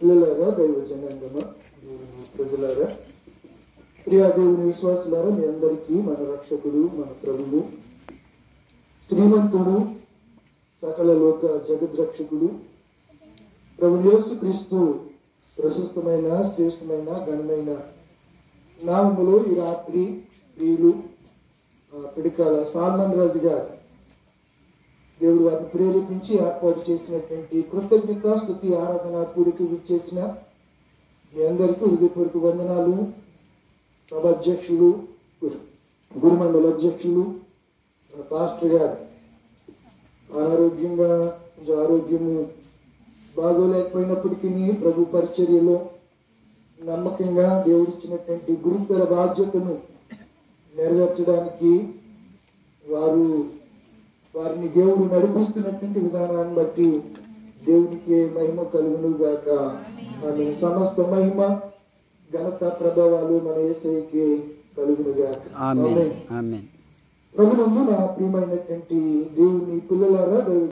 పిల్లలారా, దైవ జనాంగమా, దేవుని ప్రజలారా, ప్రియా దేవుని విశ్వాసులారా, మీ అందరికీ మన రక్షకుడు, మన ప్రభువు, శ్రీమంతుడు, సకల లోక జగద్రక్షకుడు ప్రభు యేసు క్రీస్తు ప్రశస్తమైన, శ్రేష్టమైన, ఘనమైన నామములో ఈ రాత్రి ప్రియులు పిడికాల సాల్మన్ రాజు గారు దేవుడు వారిని ప్రేరేపించి ఏర్పాటు చేసినటువంటి కృతజ్ఞత స్తుతి ఆరాధన కూడికి విచ్చేసిన మీ అందరికీ హృదయపూర్వక వందనాలు. సభాధ్యక్షులు, గురుమండల అధ్యక్షులు, పాస్టర్ గారు అనారోగ్యంగా ఆరోగ్యము బాగోలేకపోయినప్పటికీ ప్రభు పరిచర్యలో నమ్మకంగా దేవుడిచ్చినటువంటి గురుతర బాధ్యతను నెరవేర్చడానికి వారిని దేవుడు నడిపిస్తున్నటువంటి విధానాన్ని బట్టి దేవునికి మహిమ కలుగును గాక. ఆమె సమస్త మహిమ ఘనత ప్రభావాలు మన యేసయ్యకి కలుగును గాక. ఆమేన్. ప్రభునందు నా ప్రియమైనటువంటి దేవుని పిల్లలారా,